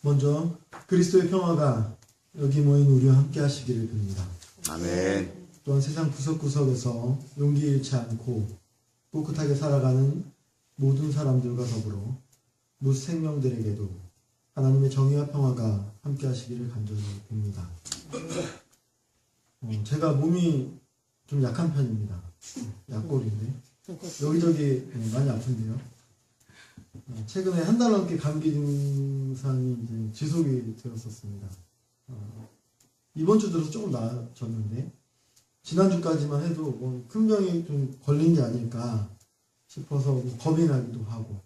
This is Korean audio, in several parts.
먼저 그리스도의 평화가 여기 모인 우리와 함께 하시기를 빕니다. 아멘. 또한 세상 구석구석에서 용기 잃지 않고 꿋꿋하게 살아가는 모든 사람들과 더불어 무생명들에게도 하나님의 정의와 평화가 함께 하시기를 간절히 빕니다. 제가 몸이 좀 약한 편입니다. 약골인데 여기저기 많이 아픈데요. 최근에 한 달 넘게 감기 증상이 이제 지속이 되었었습니다. 이번 주 들어서 조금 나아졌는데 지난주까지만 해도 뭐 큰 병이 좀 걸린 게 아닐까 싶어서 겁이 나기도 하고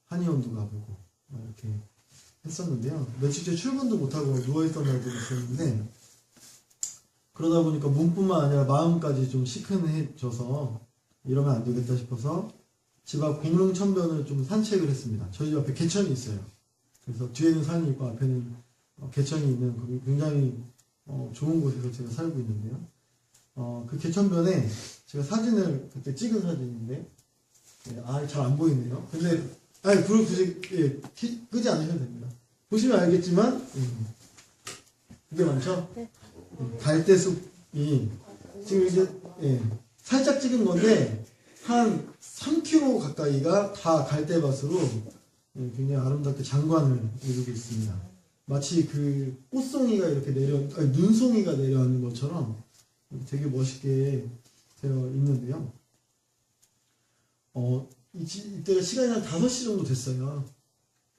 한의원도 가보고 이렇게 했었는데요. 며칠째 출근도 못하고 누워있던 날도 있었는데 그러다 보니까 몸뿐만 아니라 마음까지 좀 시큰해져서 이러면 안 되겠다 싶어서 집 앞 공릉천변을 좀 산책을 했습니다. 저희 집 앞에 개천이 있어요. 그래서 뒤에는 산이 있고 앞에는 개천이 있는 거기 굉장히 좋은 곳에서 제가 살고 있는데요. 그 개천변에 제가 사진을 그때 찍은 사진인데 잘 안 보이네요. 근데 불을 굳이 끄지 않으셔도 됩니다. 보시면 알겠지만 그게 많죠? 갈대숲이 지금 이제 살짝 찍은 건데 한 3km 가까이가 다 갈대밭으로 굉장히 아름답게 장관을 이루고 있습니다. 마치 그 꽃송이가 이렇게 눈송이가 내려앉는 것처럼 되게 멋있게 되어 있는데요. 이때가 시간이 한 5시 정도 됐어요.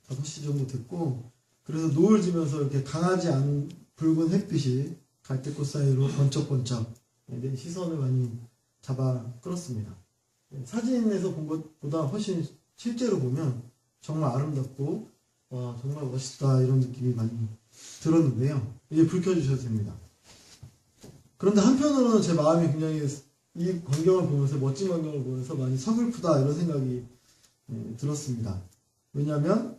5시 정도 됐고, 그래서 노을 지면서 이렇게 강하지 않은 붉은 햇빛이 갈대꽃 사이로 번쩍번쩍 내 시선을 많이 잡아 끌었습니다. 사진에서 본 것보다 훨씬 실제로 보면 정말 아름답고 와 정말 멋있다 이런 느낌이 많이 들었는데요. 이제 불 켜주셔도 됩니다. 그런데 한편으로는 제 마음이 굉장히 이 광경을 보면서 멋진 광경을 보면서 많이 서글프다 이런 생각이 들었습니다. 왜냐하면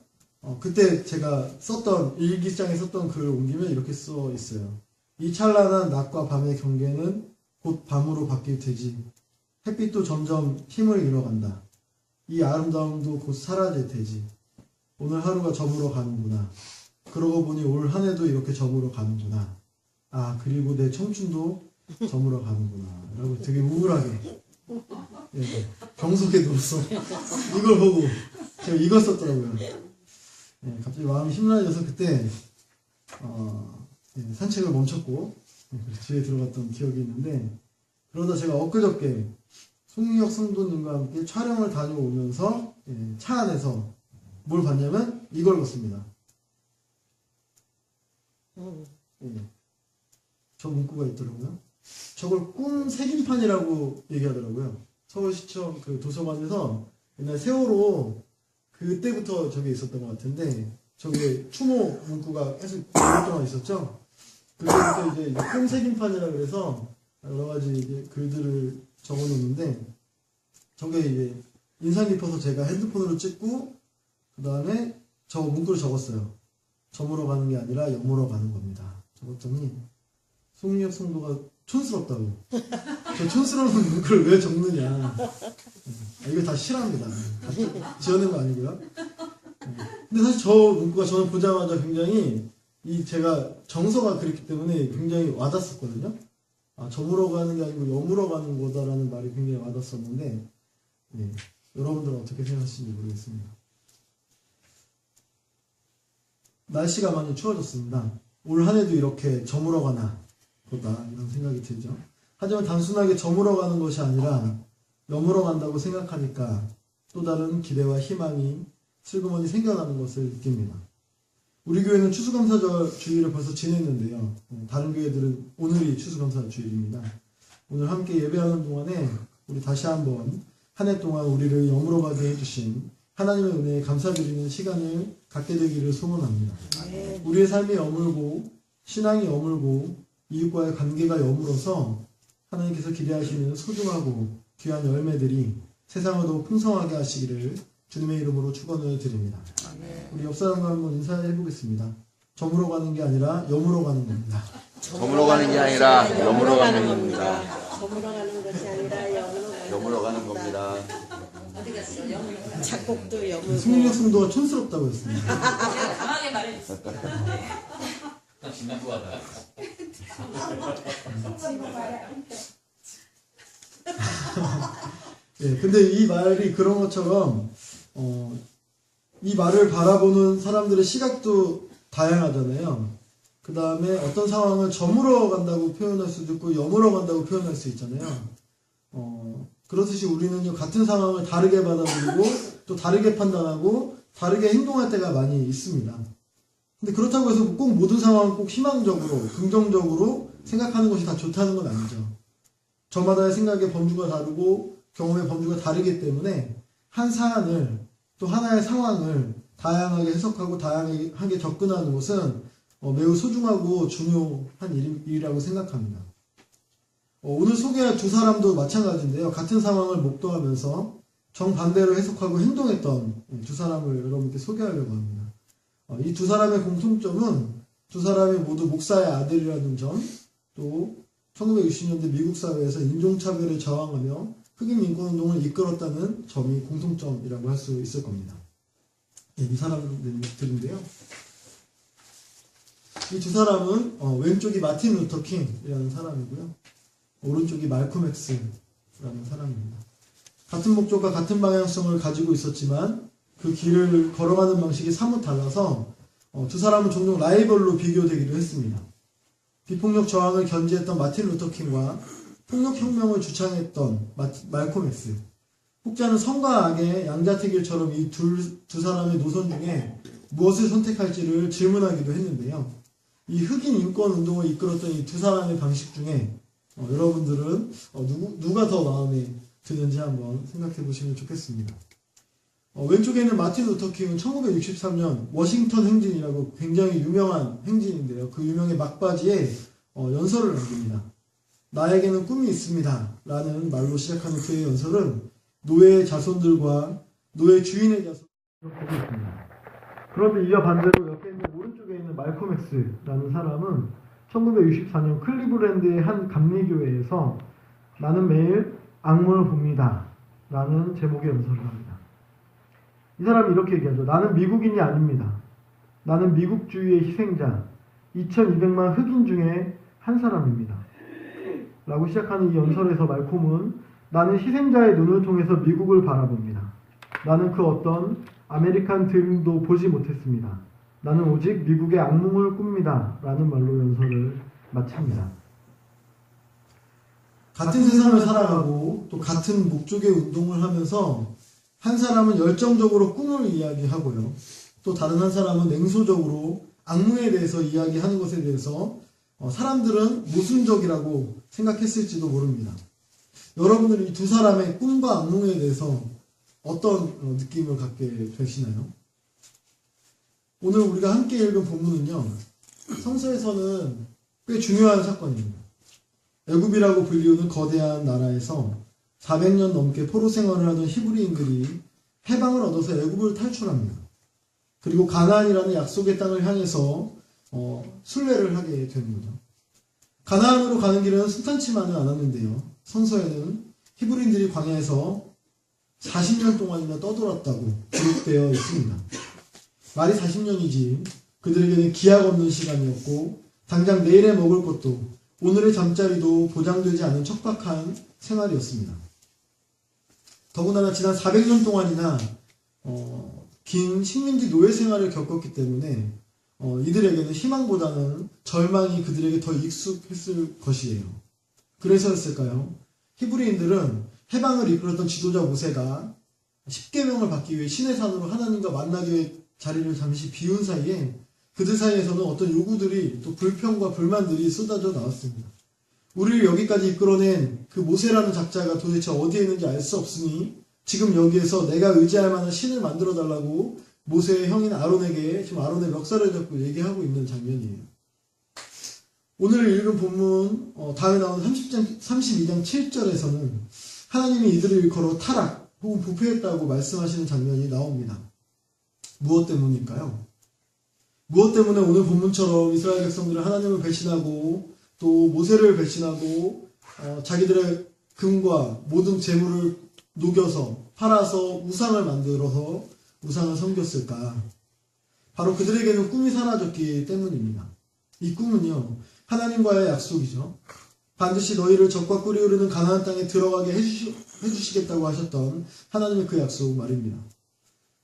그때 제가 썼던 일기장에 썼던 글을 옮기면 이렇게 써 있어요. 이 찬란한 낮과 밤의 경계는 곧 밤으로 바뀔 테지. 햇빛도 점점 힘을 잃어간다. 이 아름다움도 곧 사라질 테지. 오늘 하루가 저물어 가는구나. 그러고 보니 올 한 해도 이렇게 저물어 가는구나. 그리고 내 청춘도 저물어 가는구나. 라고 되게 우울하게 병석에 누워서 이걸 보고 제가 이걸 썼더라고요. 갑자기 마음이 심란해져서 그때 산책을 멈췄고 집에 들어갔던 기억이 있는데, 그러다 제가 엊그저께 송유혁 성도님과 함께 촬영을 다녀오면서 차 안에서 뭘 봤냐면 이걸 봤습니다. 저 문구가 있더라고요. 저걸 꿈 새김판이라고 얘기하더라고요. 서울시청 그 도서관에서 옛날 세월호 그때부터 저게 있었던 것 같은데, 저게 추모 문구가 계속 오랫동안 있었죠. 그때부터 이제 꿈 새김판이라 그래서 여러 가지 이제 글들을 적어 놓는데, 저게 이제 인상 깊어서 제가 핸드폰으로 찍고 그 다음에 저 문구를 적었어요. 저물어 가는 게 아니라 여물어 가는 겁니다. 적었더니 송유혁 성도가 촌스럽다고. 저 촌스러운 문구를 왜 적느냐. 이거 다 실합니다. 다 지어낸 거 아니고요. 근데 사실 저 문구가 저는 보자마자 굉장히 제가 정서가 그랬기 때문에 굉장히 와닿았거든요. 저물어 가는 게 아니고 여물어 가는 거다라는 말이 굉장히 와닿았었는데, 여러분들은 어떻게 생각하시는지 모르겠습니다. 날씨가 많이 추워졌습니다. 올 한 해도 이렇게 저물어 가나 보다 이런 생각이 들죠. 하지만 단순하게 저물어 가는 것이 아니라 여물어 간다고 생각하니까 또 다른 기대와 희망이 슬그머니 생겨나는 것을 느낍니다. 우리 교회는 추수감사절 주일을 벌써 지냈는데요. 다른 교회들은 오늘이 추수감사 주일입니다. 오늘 함께 예배하는 동안에 우리 다시 한번 한 해 동안 우리를 여물어 가게 해주신 하나님의 은혜에 감사드리는 시간을 갖게 되기를 소원합니다. 우리의 삶이 여물고 신앙이 여물고 이웃과의 관계가 여물어서 하나님께서 기대하시는 소중하고 귀한 열매들이 세상을 더욱 풍성하게 하시기를 주님의 이름으로 축원을 드립니다. 우리 옆 사람과 한번 인사해 보겠습니다. 저물어 가는 게 아니라 여물어 가는 겁니다. 저물어 가는 게 아니라 여물어 가는 겁니다. 저물어 가는 것이 아니라 여물어 가는 겁니다. 작곡도 여물고 송유혁 성도가 촌스럽다고 했습니다. 진부하다. 예, 근데 이 말이 그런 것처럼 이 말을 바라보는 사람들의 시각도 다양하잖아요. 그 다음에 어떤 상황을 저물어 간다고 표현할 수도 있고 여물어 간다고 표현할 수 있잖아요. 그렇듯이 우리는 같은 상황을 다르게 받아들이고 또 다르게 판단하고 다르게 행동할 때가 많이 있습니다. 근데 그렇다고 해서 꼭 모든 상황을 꼭 희망적으로 긍정적으로 생각하는 것이 다 좋다는 건 아니죠. 저마다의 생각의 범주가 다르고 경험의 범주가 다르기 때문에 한 사안을 또 하나의 상황을 다양하게 해석하고 다양하게 접근하는 것은 매우 소중하고 중요한 일이라고 생각합니다. 오늘 소개할 두 사람도 마찬가지인데요. 같은 상황을 목도하면서 정반대로 해석하고 행동했던 두 사람을 여러분께 소개하려고 합니다. 이 두 사람의 공통점은 두 사람이 모두 목사의 아들이라는 점, 또 1960년대 미국 사회에서 인종차별에 저항하며 흑인 인권운동을 이끌었다는 점이 공통점이라고 할 수 있을 겁니다. 이 사람들인데요. 이 두 사람은 왼쪽이 마틴 루터 킹이라는 사람이고요. 오른쪽이 말콤 X라는 사람입니다. 같은 목적과 같은 방향성을 가지고 있었지만 그 길을 걸어가는 방식이 사뭇 달라서 두 사람은 종종 라이벌로 비교되기도 했습니다. 비폭력 저항을 견지했던 마틴 루터 킹과 폭력혁명을 주창했던 말콤 X. 혹자는 선과 악의 양자택일처럼 이 두 사람의 노선 중에 무엇을 선택할지를 질문하기도 했는데요. 이 흑인 인권 운동을 이끌었던 이 두 사람의 방식 중에 여러분들은 누가 더 마음에 드는지 한번 생각해 보시면 좋겠습니다. 왼쪽에 있는 마틴 루터 킹은 1963년 워싱턴 행진이라고 굉장히 유명한 행진인데요. 그 유명의 막바지에 연설을 남깁니다. 나에게는 꿈이 있습니다. 라는 말로 시작하는 그의 연설은 노예의 자손들과 노예 주인의 자손을 보고 있습니다. 그런데 이와 반대로 옆에 있는 오른쪽에 있는 말콤 X라는 사람은 1964년 클리브랜드의 한 감리교회에서 나는 매일 악몽을 봅니다. 라는 제목의 연설을 합니다. 이 사람이 이렇게 얘기하죠. 나는 미국인이 아닙니다. 나는 미국주의의 희생자, 2200만 흑인 중에 한 사람입니다. 라고 시작하는 이 연설에서 말콤은 나는 희생자의 눈을 통해서 미국을 바라봅니다. 나는 그 어떤 아메리칸 드림도 보지 못했습니다. 나는 오직 미국의 악몽을 꿉니다. 라는 말로 연설을 마칩니다. 같은 세상을 살아가고 또 같은 목적의 운동을 하면서 한 사람은 열정적으로 꿈을 이야기하고요. 또 다른 한 사람은 냉소적으로 악몽에 대해서 이야기하는 것에 대해서 사람들은 모순적이라고 생각했을지도 모릅니다. 여러분들은 이 두 사람의 꿈과 악몽에 대해서 어떤 느낌을 갖게 되시나요? 오늘 우리가 함께 읽은 본문은요. 성서에서는 꽤 중요한 사건입니다. 애굽이라고 불리우는 거대한 나라에서 400년 넘게 포로 생활을 하던 히브리인들이 해방을 얻어서 애굽을 탈출합니다. 그리고 가나안이라는 약속의 땅을 향해서 순례를 하게 되는 거죠. 가나안으로 가는 길은 순탄치만은 않았는데요. 성서에는 히브리인들이 광야에서 40년 동안이나 떠돌았다고 기록되어 있습니다. 말이 40년이지 그들에게는 기약 없는 시간이었고 당장 내일에 먹을 것도 오늘의 잠자리도 보장되지 않은 척박한 생활이었습니다. 더군다나 지난 400년 동안이나 긴 식민지 노예 생활을 겪었기 때문에 이들에게는 희망보다는 절망이 그들에게 더 익숙했을 것이에요. 그래서였을까요? 히브리인들은 해방을 이끌었던 지도자 모세가 십계명을 받기 위해 시내 산으로 하나님과 만나기 위해 자리를 잠시 비운 사이에 그들 사이에서는 어떤 요구들이 또 불평과 불만들이 쏟아져 나왔습니다. 우리를 여기까지 이끌어낸 그 모세라는 작자가 도대체 어디에 있는지 알 수 없으니 지금 여기에서 내가 의지할 만한 신을 만들어 달라고 모세의 형인 아론에게 지금 아론의 멱살을 잡고 얘기하고 있는 장면이에요. 오늘 읽은 본문 다음에 나오는 32장 7절에서는 하나님이 이들을 일컬어 타락 혹은 부패했다고 말씀하시는 장면이 나옵니다. 무엇 때문일까요? 무엇 때문에 오늘 본문처럼 이스라엘 백성들은 하나님을 배신하고 또 모세를 배신하고 자기들의 금과 모든 재물을 녹여서 팔아서 우상을 만들어서 우상을 섬겼을까? 바로 그들에게는 꿈이 사라졌기 때문입니다. 이 꿈은요, 하나님과의 약속이죠. 반드시 너희를 적과 꿀이 흐르는 가나안 땅에 들어가게 해주시겠다고 하셨던 하나님의 그 약속 말입니다.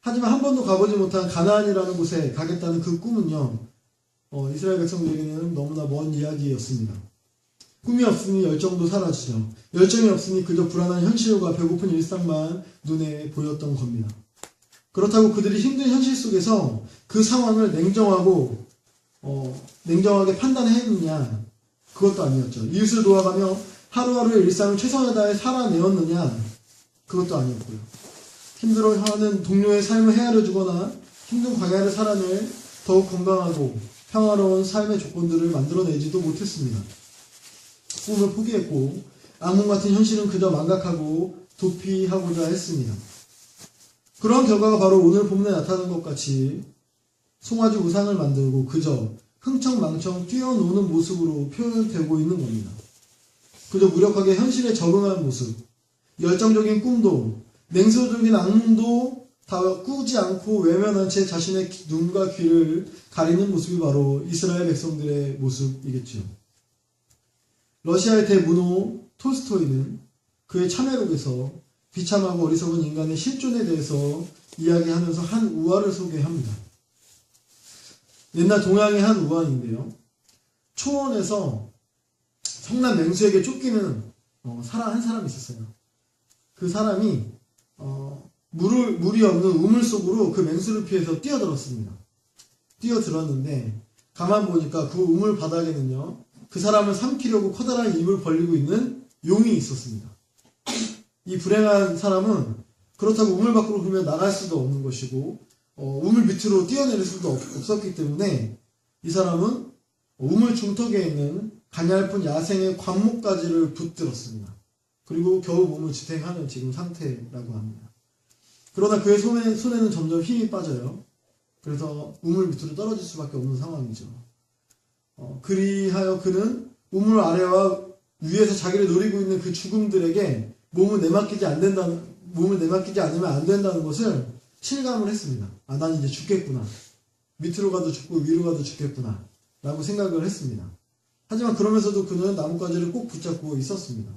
하지만 한 번도 가보지 못한 가나안이라는 곳에 가겠다는 그 꿈은요, 이스라엘 백성들에게는 너무나 먼 이야기였습니다. 꿈이 없으니 열정도 사라지죠. 열정이 없으니 그저 불안한 현실과 배고픈 일상만 눈에 보였던 겁니다. 그렇다고 그들이 힘든 현실 속에서 그 상황을 냉정하게 판단했느냐? 그것도 아니었죠. 이웃을 도와가며 하루하루의 일상을 최선을 다해 살아내었느냐? 그것도 아니었고요. 힘들어하는 동료의 삶을 헤아려주거나 힘든 광야를 살아낼 더욱 건강하고 평화로운 삶의 조건들을 만들어내지도 못했습니다. 꿈을 포기했고 악몽 같은 현실은 그저 망각하고 도피하고자 했습니다. 그런 결과가 바로 오늘 본문에 나타난 것 같이 송아지 우상을 만들고 그저 흥청망청 뛰어노는 모습으로 표현되고 있는 겁니다. 그저 무력하게 현실에 적응한 모습, 열정적인 꿈도 냉소적인 악몽도 다 꾸지 않고 외면한 채 자신의 눈과 귀를 가리는 모습이 바로 이스라엘 백성들의 모습이겠죠. 러시아의 대문호 톨스토이는 그의 참회록에서 비참하고 어리석은 인간의 실존에 대해서 이야기하면서 한 우화를 소개합니다. 옛날 동양의 한 우화인데요. 초원에서 성난 맹수에게 쫓기는 한 사람이 있었어요. 그 사람이 물이 없는 우물 속으로 그 맹수를 피해서 뛰어들었습니다. 뛰어들었는데 가만 보니까 그 우물 바닥에는요, 그 사람을 삼키려고 커다란 입을 벌리고 있는 용이 있었습니다. 이 불행한 사람은 그렇다고 우물 밖으로 그러면 나갈 수도 없는 것이고 우물 밑으로 뛰어내릴 수도 없었기 때문에 이 사람은 우물 중턱에 있는 가냘픈 야생의 관목가지를 붙들었습니다. 그리고 겨우 몸을 지탱하는 지금 상태라고 합니다. 그러나 그의 손에는 점점 힘이 빠져요. 그래서 우물 밑으로 떨어질 수밖에 없는 상황이죠. 그리하여 그는 우물 아래와 위에서 자기를 노리고 있는 그 죽음들에게 몸을 내맡기지 않으면 안 된다는 것을 실감을 했습니다. 아, 난 이제 죽겠구나. 밑으로 가도 죽고 위로 가도 죽겠구나. 라고 생각을 했습니다. 하지만 그러면서도 그는 나뭇가지를 꼭 붙잡고 있었습니다.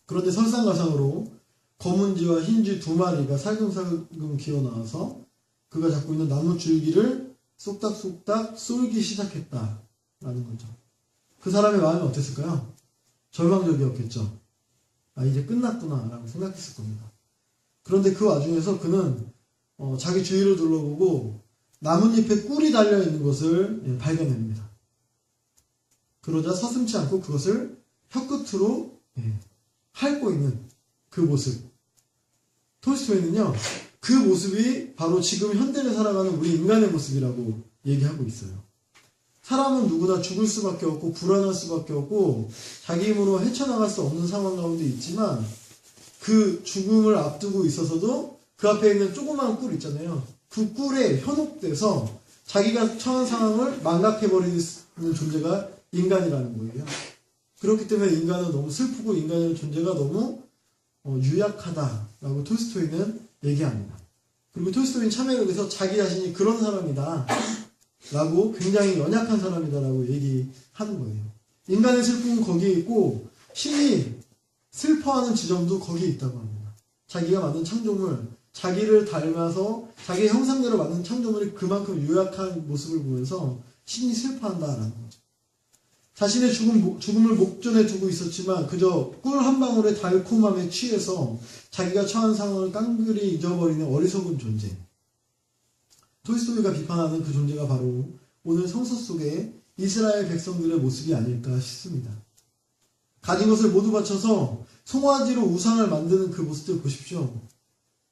그런데 설상가상으로 검은 쥐와 흰 쥐 두 마리가 살금살금 기어나와서 그가 잡고 있는 나무 줄기를 쏙닥쏙닥 쏠기 시작했다라는 거죠. 그 사람의 마음이 어땠을까요? 절망적이었겠죠. 아, 이제 끝났구나 라고 생각했을 겁니다. 그런데 그 와중에서 그는 자기 주위를 둘러보고 나뭇잎에 꿀이 달려있는 것을 발견합니다. 그러자 서슴지 않고 그것을 혀끝으로 핥고 있는 그 모습. 톨스토이는요, 그 모습이 바로 지금 현대를 살아가는 우리 인간의 모습이라고 얘기하고 있어요. 사람은 누구나 죽을 수밖에 없고 불안할 수밖에 없고 자기 힘으로 헤쳐나갈 수 없는 상황 가운데 있지만 그 죽음을 앞두고 있어서도 그 앞에 있는 조그만 꿀 있잖아요. 그 꿀에 현혹돼서 자기가 처한 상황을 망각해버리는 존재가 인간이라는 거예요. 그렇기 때문에 인간은 너무 슬프고 인간의 존재가 너무 유약하다라고 톨스토이는 얘기합니다. 그리고 톨스토이는 참회록에서 자기 자신이 그런 사람이다 라고 굉장히 연약한 사람이다 라고 얘기하는 거예요. 인간의 슬픔은 거기에 있고 신이 슬퍼하는 지점도 거기에 있다고 합니다. 자기가 만든 창조물, 자기를 닮아서 자기의 형상대로 만든 창조물이 그만큼 유약한 모습을 보면서 신이 슬퍼한다라는 거죠. 자신의 죽음을 목전에 두고 있었지만 그저 꿀 한 방울의 달콤함에 취해서 자기가 처한 상황을 깡그리 잊어버리는 어리석은 존재. 톨스토이가 비판하는 그 존재가 바로 오늘 성서 속의 이스라엘 백성들의 모습이 아닐까 싶습니다. 가진 것을 모두 바쳐서 송아지로 우상을 만드는 그 모습들 보십시오.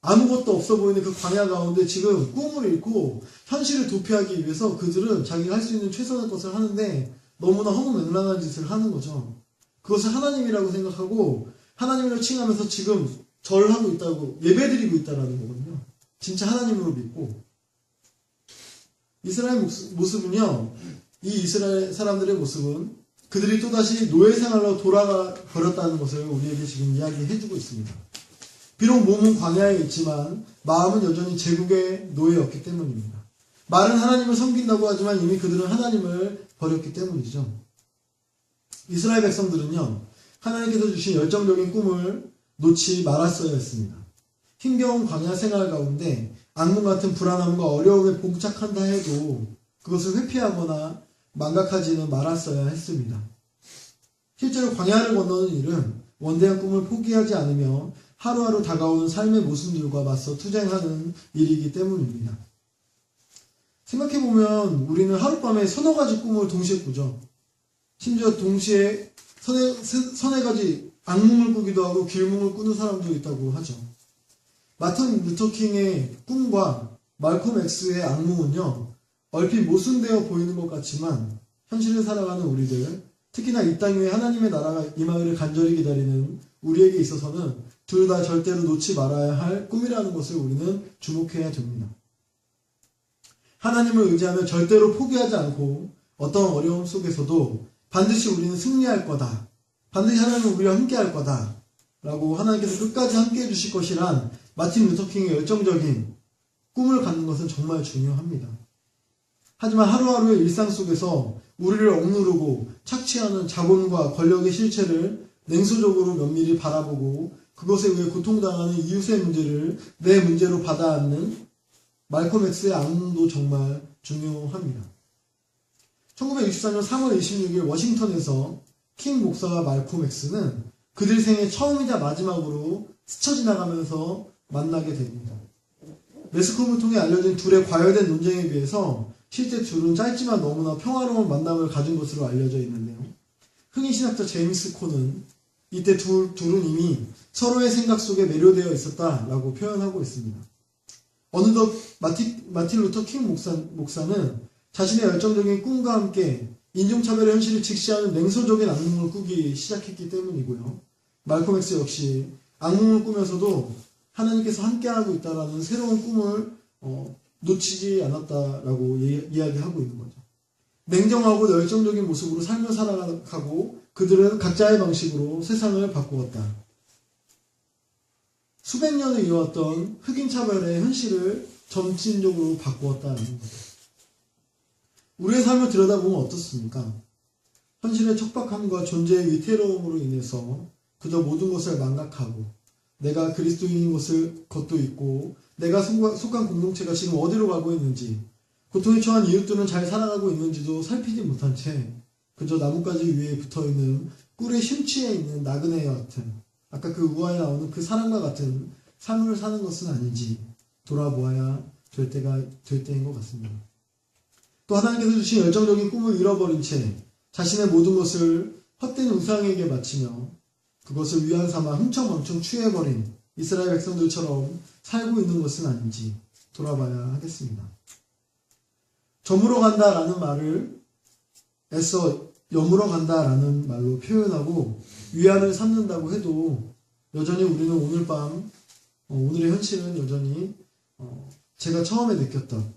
아무것도 없어 보이는 그 광야 가운데 지금 꿈을 잃고 현실을 도피하기 위해서 그들은 자기가 할 수 있는 최선의 것을 하는데 너무나 허무맹랑한 짓을 하는 거죠. 그것을 하나님이라고 생각하고 하나님이라고 칭하면서 지금 절하고 있다고 예배드리고 있다라는 거거든요. 진짜 하나님으로 믿고. 이스라엘 모습은요, 이 이스라엘 사람들의 모습은 그들이 또다시 노예 생활로 돌아가 버렸다는 것을 우리에게 지금 이야기해주고 있습니다. 비록 몸은 광야에 있지만 마음은 여전히 제국의 노예였기 때문입니다. 말은 하나님을 섬긴다고 하지만 이미 그들은 하나님을 버렸기 때문이죠. 이스라엘 백성들은요, 하나님께서 주신 열정적인 꿈을 놓지 말았어야 했습니다. 힘겨운 광야 생활 가운데 악몽 같은 불안함과 어려움에 봉착한다 해도 그것을 회피하거나 망각하지는 말았어야 했습니다. 실제로 광야를 건너는 일은 원대한 꿈을 포기하지 않으며 하루하루 다가오는 삶의 모순들과 맞서 투쟁하는 일이기 때문입니다. 생각해보면 우리는 하룻밤에 서너 가지 꿈을 동시에 꾸죠. 심지어 동시에 서너 가지 악몽을 꾸기도 하고 길몽을 꾸는 사람도 있다고 하죠. 마틴 루터킹의 꿈과 말콤 X의 악몽은요, 얼핏 모순되어 보이는 것 같지만 현실을 살아가는 우리들, 특히나 이 땅 위에 하나님의 나라가 임하기를 간절히 기다리는 우리에게 있어서는 둘 다 절대로 놓지 말아야 할 꿈이라는 것을 우리는 주목해야 됩니다. 하나님을 의지하며 절대로 포기하지 않고 어떤 어려움 속에서도 반드시 우리는 승리할 거다. 반드시 하나님은 우리와 함께 할 거다. 라고 하나님께서 끝까지 함께 해주실 것이란 마틴 루터킹의 열정적인 꿈을 갖는 것은 정말 중요합니다. 하지만 하루하루의 일상 속에서 우리를 억누르고 착취하는 자본과 권력의 실체를 냉소적으로 면밀히 바라보고 그것에 의해 고통당하는 이웃의 문제를 내 문제로 받아안는 말콤 X의 악몽도 정말 중요합니다. 1964년 3월 26일 워싱턴에서 킹 목사와 말콤 X는 그들 생애 처음이자 마지막으로 스쳐 지나가면서 만나게 됩니다. 매스컴을 통해 알려진 둘의 과열된 논쟁에 비해서 실제 둘은 짧지만 너무나 평화로운 만남을 가진 것으로 알려져 있는데요. 흑인 신학자 제임스 콘은 이때 둘은 이미 서로의 생각 속에 매료되어 있었다라고 표현하고 있습니다. 어느덧 마틴 루터 킹 목사는 자신의 열정적인 꿈과 함께 인종차별의 현실을 직시하는 냉소적인 악몽을 꾸기 시작했기 때문이고요. 말콤 X 역시 악몽을 꾸면서도 하나님께서 함께하고 있다라는 새로운 꿈을 놓치지 않았다라고 이야기하고 있는 거죠. 냉정하고 열정적인 모습으로 삶을 살아가고 그들은 각자의 방식으로 세상을 바꾸었다. 수백 년을 이어왔던 흑인 차별의 현실을 점진적으로 바꾸었다는 거죠. 우리의 삶을 들여다보면 어떻습니까? 현실의 척박함과 존재의 위태로움으로 인해서 그저 모든 것을 망각하고 내가 그리스도인인 것도 있고 내가 속한 공동체가 지금 어디로 가고 있는지 고통에 처한 이웃들은 잘 살아가고 있는지도 살피지 못한 채 그저 나뭇가지 위에 붙어있는 꿀에 심취해 있는 나그네와 같은 아까 그 우화에 나오는 그 사람과 같은 삶을 사는 것은 아닌지 돌아보아야 될 때인 것 같습니다. 또 하나님께서 주신 열정적인 꿈을 잃어버린 채 자신의 모든 것을 헛된 우상에게 바치며 그것을 위안 삼아 흥청망청 취해버린 이스라엘 백성들처럼 살고 있는 것은 아닌지 돌아봐야 하겠습니다. 저물어 간다라는 말을 애써 여물어 간다라는 말로 표현하고 위안을 삼는다고 해도 여전히 우리는 오늘 밤 오늘의 현실은 여전히 제가 처음에 느꼈던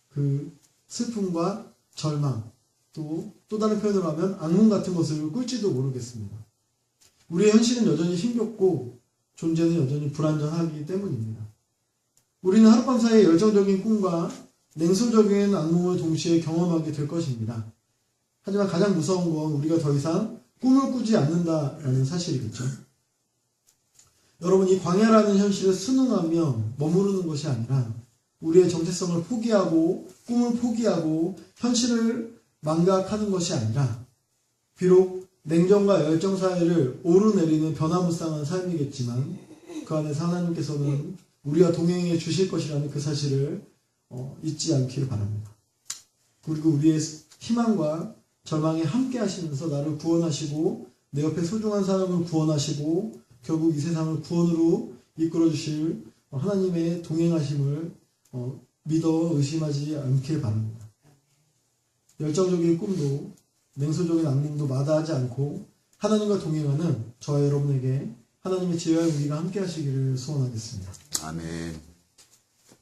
그 슬픔과 절망 또 다른 표현을 하면 악몽 같은 것을 꿀지도 모르겠습니다. 우리의 현실은 여전히 힘겹고 존재는 여전히 불안정하기 때문입니다. 우리는 하룻밤 사이에 열정적인 꿈과 냉소적인 악몽을 동시에 경험하게 될 것입니다. 하지만 가장 무서운 건 우리가 더 이상 꿈을 꾸지 않는다라는 사실이겠죠. 여러분, 이 광야라는 현실을 순응하며 머무르는 것이 아니라 우리의 정체성을 포기하고 꿈을 포기하고 현실을 망각하는 것이 아니라 비록 냉정과 열정 사이를 오르내리는 변화무쌍한 삶이겠지만 그 안에서 하나님께서는 우리와 동행해 주실 것이라는 그 사실을 잊지 않기를 바랍니다. 그리고 우리의 희망과 절망에 함께 하시면서 나를 구원하시고 내 옆에 소중한 사람을 구원하시고 결국 이 세상을 구원으로 이끌어 주실 하나님의 동행하심을 믿어 의심하지 않길 바랍니다. 열정적인 꿈도 냉소적인 악몽도 마다하지 않고 하나님과 동행하는 저와 여러분에게 하나님의 지혜와 용기가 함께 하시기를 소원하겠습니다. 아멘.